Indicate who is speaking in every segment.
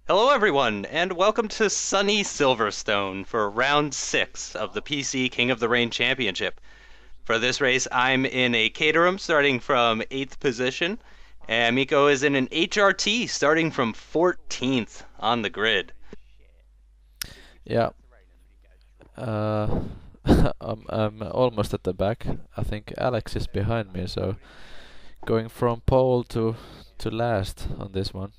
Speaker 1: Hello, everyone, and welcome to sunny Silverstone for round 6 of the PC King of the Rain Championship. For this race, I'm in a Caterham starting from 8th position, and Mikko is in an HRT starting from 14th on the grid.
Speaker 2: Yeah, uh, I'm almost at the back. I think Alex is behind me, so going from pole to last on this one.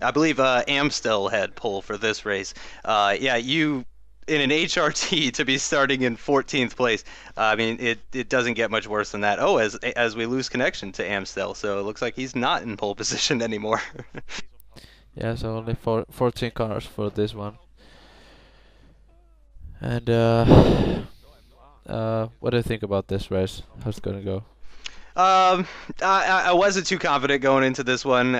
Speaker 1: I believe Amstel had pole for this race. Yeah, you in an HRT to be starting in 14th place. I mean, it doesn't get much worse than that. Oh, as we lose connection to Amstel, so it looks like he's not in pole position anymore.
Speaker 2: Yeah, so only 14 cars for this one. And what do you think about this race? How's it gonna go?
Speaker 1: Um, I wasn't too confident going into this one.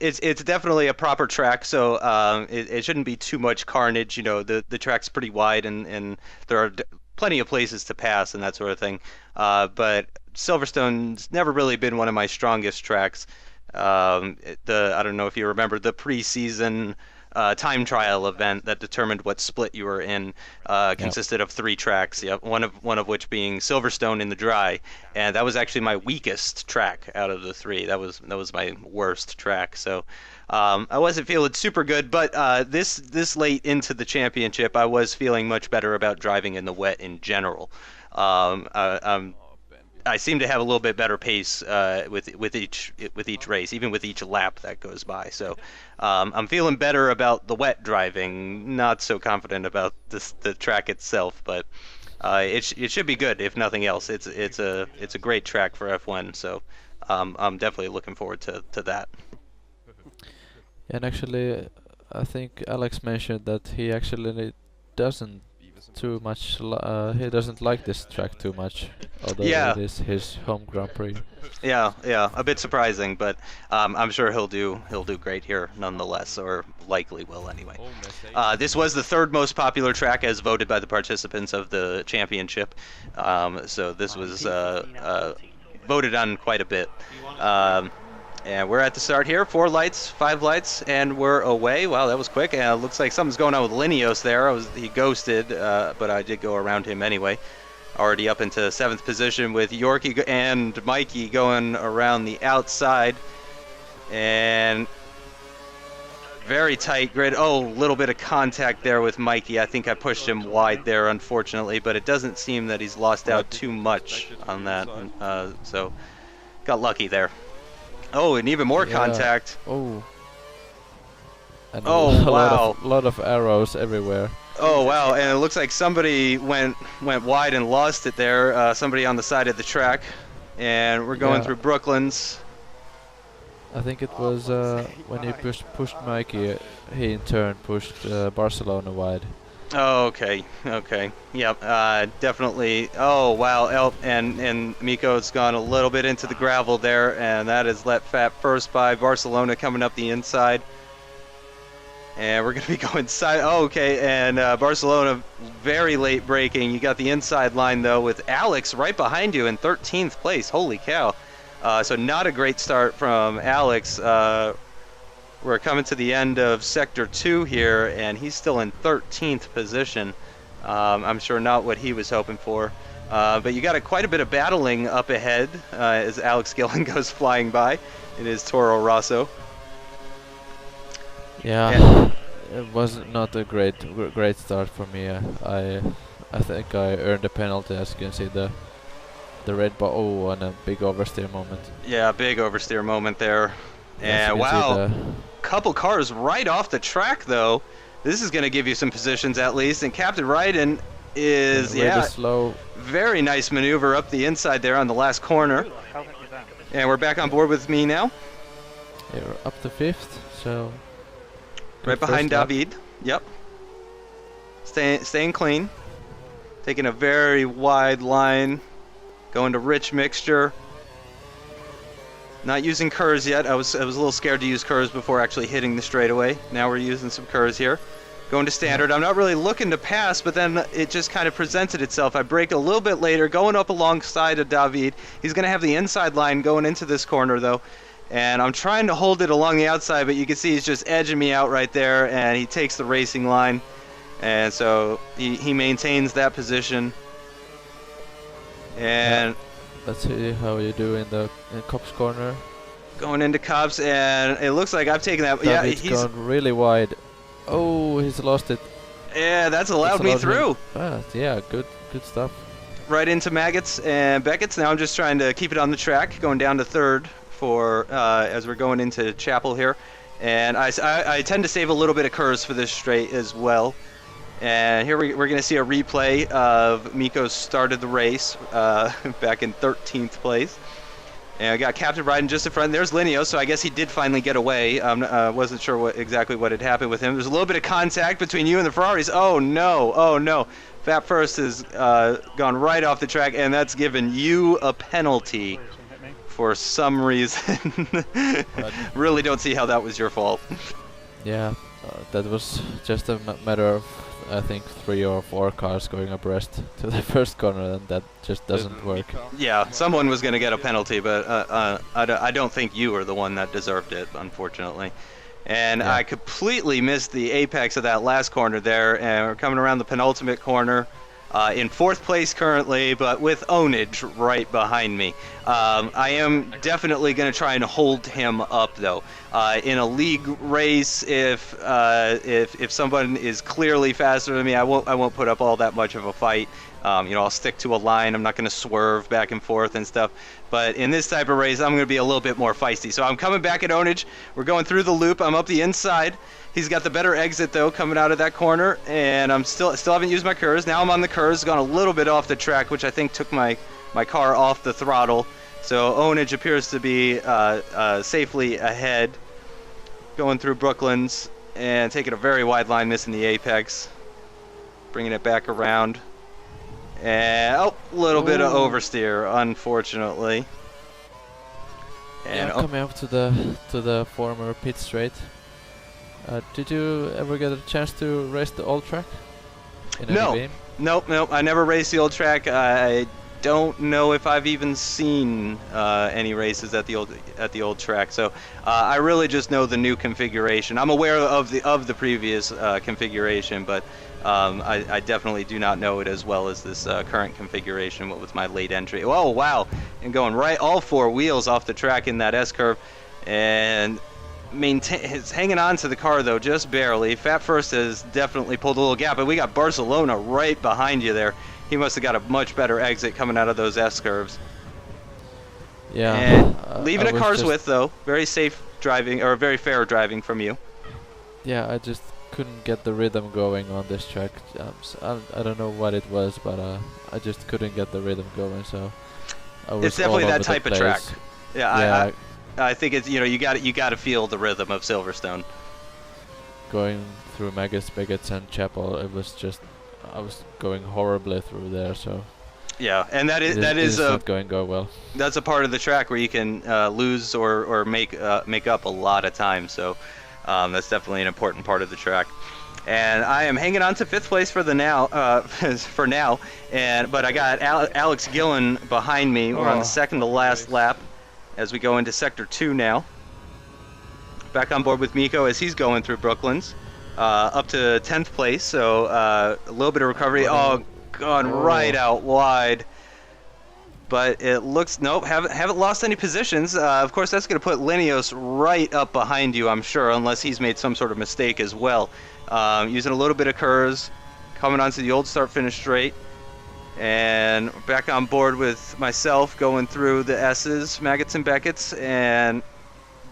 Speaker 1: It's definitely a proper track, so it shouldn't be too much carnage. You know, the track's pretty wide, and there are plenty of places to pass and that sort of thing. But Silverstone's never really been one of my strongest tracks. I don't know if you remember the preseason time trial event that determined what split you were in
Speaker 2: Yep.
Speaker 1: consisted of 3 tracks. Yep, one of which being Silverstone in the dry, and that was actually my weakest track out of the 3. That was my worst track. So I wasn't feeling super good, but this late into the championship, I was feeling much better about driving in the wet in general. I seem to have a little bit better pace with each race, even with each lap that goes by. So I'm feeling better about the wet driving. Not so confident about the track itself, but it should be good if nothing else. It's a great track for F1, so I'm definitely looking forward to that.
Speaker 2: And actually, I think Alex mentioned that he actually doesn't he doesn't like this track too much, although it
Speaker 1: Yeah,
Speaker 2: is his home Grand Prix.
Speaker 1: yeah, a bit surprising, but I'm sure he'll do great here nonetheless, or likely will anyway. This was the third most popular track as voted by the participants of the championship, so this was voted on quite a bit. Um, and we're at the start here. 4 lights, 5 lights, and we're away. Wow, that was quick. And it looks like something's going on with Linios there. He ghosted, but I did go around him anyway. Already up into 7th position with Yorkie and Mikey going around the outside. And very tight grid. Oh, a little bit of contact there with Mikey. I think I pushed him wide there, unfortunately, but it doesn't seem that he's lost out too much on that. So got lucky there. Oh, and even more
Speaker 2: Yeah.
Speaker 1: contact.
Speaker 2: Oh. And
Speaker 1: Oh,
Speaker 2: a
Speaker 1: wow.
Speaker 2: lot of arrows everywhere.
Speaker 1: Oh, wow. And it looks like somebody went wide and lost it there. Somebody on the side of the track. And we're going
Speaker 2: Yeah.
Speaker 1: through Brooklands.
Speaker 2: I think it was when he pushed Mikey, he in turn pushed Barcelona wide.
Speaker 1: Oh, okay, okay, yep, definitely. Oh, wow, and Miko's gone a little bit into the gravel there, and that is let Fat first by Barcelona coming up the inside. And we're going to be going side. Oh, okay, and Barcelona very late braking. You got the inside line, though, with Alex right behind you in 13th place. Holy cow. So not a great start from Alex. We're coming to the end of Sector 2 here, and he's still in 13th position. I'm sure not what he was hoping for. But you got quite a bit of battling up ahead as Alex Gillen goes flying by. It is Toro Rosso.
Speaker 2: Yeah, it was not a great start for me. I think I earned a penalty, as you can see the red bar. Oh, and a big oversteer moment.
Speaker 1: Yeah, big oversteer moment there.
Speaker 2: As you
Speaker 1: And
Speaker 2: can see
Speaker 1: wow, couple cars right off the track though. This is going to give you some positions at least. And Captain Ryden is,
Speaker 2: really slow.
Speaker 1: very nice maneuver up the inside there on the last corner. And we're back on board with me now,
Speaker 2: Yeah, we're up to 5th, so
Speaker 1: right
Speaker 2: good
Speaker 1: behind
Speaker 2: first lap.
Speaker 1: David. Yep. Staying clean. Taking a very wide line. Going to rich mixture. Not using curves yet. I was a little scared to use curves before actually hitting the straightaway. Now we're using some curves here. Going to standard. I'm not really looking to pass, but then it just kind of presented itself. I brake a little bit later, going up alongside of David. He's going to have the inside line going into this corner, though. And I'm trying to hold it along the outside, but you can see he's just edging me out right there, and he takes the racing line. And so he maintains that position. And
Speaker 2: let's see how you do in Cops corner.
Speaker 1: Going into Cops, and it looks like I've taken that.
Speaker 2: David's gone really wide. Oh, he's lost it.
Speaker 1: Yeah, that's allowed me through.
Speaker 2: Yeah, good stuff.
Speaker 1: Right into Maggots and Beckett's. Now I'm just trying to keep it on the track, going down to third for as we're going into Chapel here. And I tend to save a little bit of curves for this straight as well. And here we're going to see a replay of Mikko started the race back in 13th place. And I got Captain riding just in front. There's Lineo, so I guess he did finally get away. Wasn't sure exactly what had happened with him. There's a little bit of contact between you and the Ferraris. Oh no, oh no. Fat First has gone right off the track, and that's given you a penalty for some reason. Really don't see how that was your fault.
Speaker 2: Yeah, that was just a matter of, I think, 3 or 4 cars going abreast to the first corner, and that just doesn't work.
Speaker 1: Yeah, someone was going to get a penalty, but I don't think you are the one that deserved it, unfortunately. And I completely missed the apex of that last corner there, and we're coming around the penultimate corner. In 4th place currently, but with ownage right behind me. I am definitely going to try and hold him up, though. In a league race, if someone is clearly faster than me, I won't put up all that much of a fight. I'll stick to a line. I'm not going to swerve back and forth and stuff. But in this type of race, I'm going to be a little bit more feisty. So I'm coming back at ownage. We're going through the loop. I'm up the inside. He's got the better exit, though, coming out of that corner, and I'm still haven't used my curves. Now I'm on the curves, gone a little bit off the track, which I think took my car off the throttle. So ownage appears to be safely ahead, going through Brooklands and taking a very wide line, missing the apex, bringing it back around, and a little bit of oversteer, unfortunately. And
Speaker 2: coming up to the former pit straight. Did you ever get a chance to race the old track in any game?
Speaker 1: Nope. I never raced the old track. I don't know if I've even seen any races at the old track. So I really just know the new configuration. I'm aware of the previous configuration, but I definitely do not know it as well as this current configuration. What was my late entry? Oh wow! And going right all 4 wheels off the track in that S curve, and is hanging on to the car, though, just barely. Fat First has definitely pulled a little gap, but we got Barcelona right behind you there. He must have got a much better exit coming out of those S curves.
Speaker 2: Yeah.
Speaker 1: And leaving a car's width, though. Very safe driving, or very fair driving from you.
Speaker 2: Yeah, I just couldn't get the rhythm going on this track. I don't know what it was, but I just couldn't get the rhythm going, so I was
Speaker 1: it's definitely
Speaker 2: all
Speaker 1: that
Speaker 2: over
Speaker 1: type
Speaker 2: the
Speaker 1: of
Speaker 2: place.
Speaker 1: track. Yeah, I think it's, you got to feel the rhythm of Silverstone.
Speaker 2: Going through Maggots, Beckett's, and Chapel, it was just, I was going horribly through there. So
Speaker 1: yeah, and that is
Speaker 2: not going to go well.
Speaker 1: That's a part of the track where you can lose or make up a lot of time. So that's definitely an important part of the track. And I am hanging on to 5th place for now. But I got Alex Gillen behind me. We're on the second to last lap as we go into Sector 2 now. Back on board with Mikko as he's going through Brooklands. Up to 10th place, so a little bit of recovery. Oh, gone right out wide. But it looks, nope, haven't lost any positions. Of course, that's going to put Linneos right up behind you, I'm sure, unless he's made some sort of mistake as well. Using a little bit of curves, coming onto the old start-finish straight. And back on board with myself, going through the S's, Maggots and Beckett's, and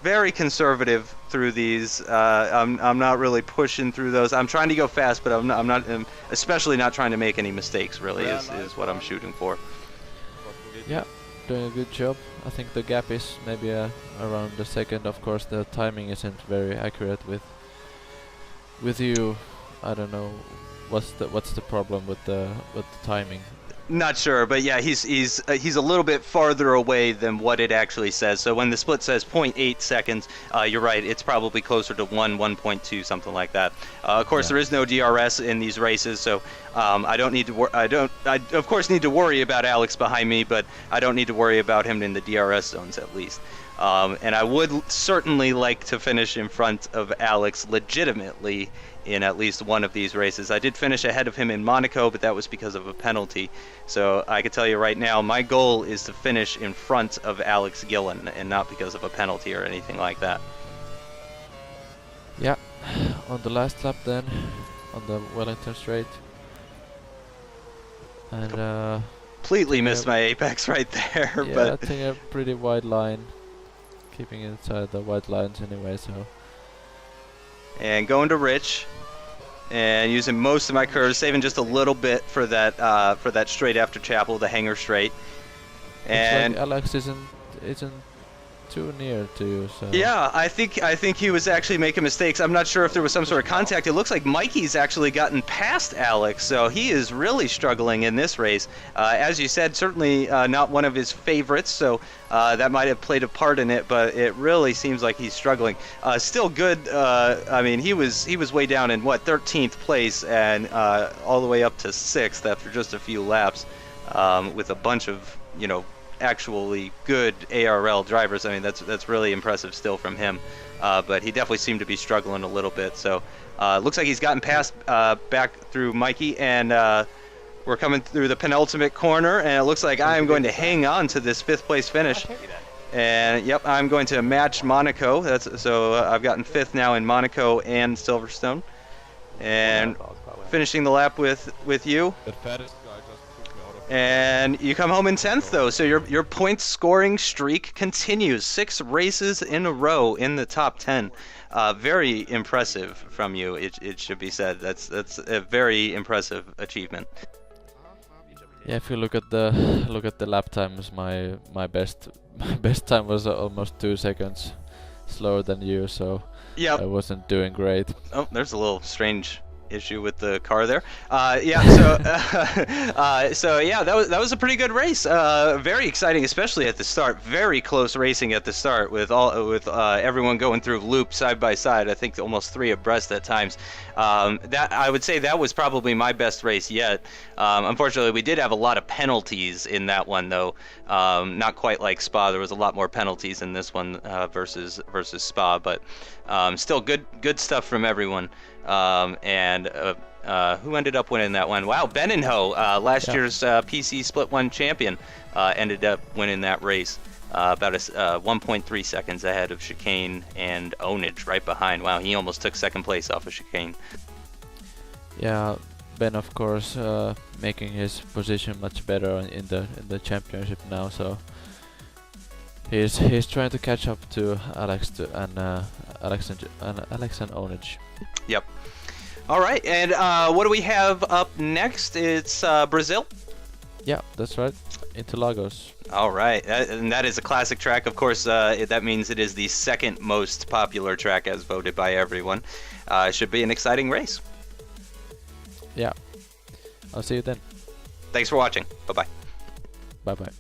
Speaker 1: very conservative through these. I'm not really pushing through those. I'm trying to go fast, but I'm especially not trying to make any mistakes, really, is what I'm shooting for.
Speaker 2: Yeah, doing a good job. I think the gap is maybe around the second. Of course, the timing isn't very accurate with you. I don't know what's the problem with the timing.
Speaker 1: Not sure, but yeah, he's a little bit farther away than what it actually says. So when the split says 0.8 seconds, you're right. It's probably closer to 1.2, something like that. Of course, there is no DRS in these races, so I don't need to. I of course need to worry about Alex behind me, but I don't need to worry about him in the DRS zones at least. And I would certainly like to finish in front of Alex legitimately in at least one of these races. I did finish ahead of him in Monaco, but that was because of a penalty. So I can tell you right now, my goal is to finish in front of Alex Gillen, and not because of a penalty or anything like that.
Speaker 2: Yeah, on the last lap then, on the Wellington straight. And
Speaker 1: completely missed my apex right there.
Speaker 2: Yeah,
Speaker 1: but
Speaker 2: I think a pretty wide line, keeping inside the white lines anyway. So.
Speaker 1: And going to Rich, and using most of my curves, saving just a little bit for that straight after Chapel, the hanger straight. And
Speaker 2: like Alex isn't too near to you, so.
Speaker 1: Yeah, I think he was actually making mistakes. I'm not sure if there was some sort of contact. It looks like Mikey's actually gotten past Alex, so he is really struggling in this race. As you said, certainly not one of his favorites, so that might have played a part in it. But it really seems like he's struggling. Still good. I mean, he was way down in 13th place, and all the way up to 6th after just a few laps, with a bunch of actually good ARL drivers. I mean, that's really impressive still from him, but he definitely seemed to be struggling a little bit. So looks like he's gotten past back through Mikey, and we're coming through the penultimate corner, and it looks like I'm going to hang on to this 5th place finish. And yep, I'm going to match Monaco. So I've gotten 5th now in Monaco and Silverstone, and finishing the lap with you. And you come home in 10th, though, so your point scoring streak continues. 6 races in a row in the top 10. Very impressive from you, it should be said. That's a very impressive achievement.
Speaker 2: Yeah, if you look at the lap times, my best time was almost 2 seconds slower than you, so
Speaker 1: yep.
Speaker 2: I wasn't doing great.
Speaker 1: Oh, there's a little strange issue with the car there. Yeah, so yeah, that was a pretty good race. Very exciting, especially at the start. Very close racing at the start with everyone going through loops side by side. I think almost 3 abreast at times. That I would say that was probably my best race yet. Unfortunately, we did have a lot of penalties in that one, though. Not quite like Spa. There was a lot more penalties in this one versus Spa, but still good stuff from everyone. And who ended up winning that one? Wow, Benenho, last year's PC Split 1 champion, ended up winning that race. About 1.3 seconds ahead of Chicane and Onage right behind. Wow, he almost took 2nd place off of Chicane.
Speaker 2: Yeah, Ben, of course, making his position much better in the championship now. So he's trying to catch up to Alex and Onage.
Speaker 1: Yep. All right, and what do we have up next? It's Brazil.
Speaker 2: Yeah, that's right. Interlagos.
Speaker 1: All right, and that is a classic track. Of course, that means it is the 2nd most popular track as voted by everyone. It should be an exciting race.
Speaker 2: Yeah. I'll see you then.
Speaker 1: Thanks for watching. Bye-bye.
Speaker 2: Bye-bye.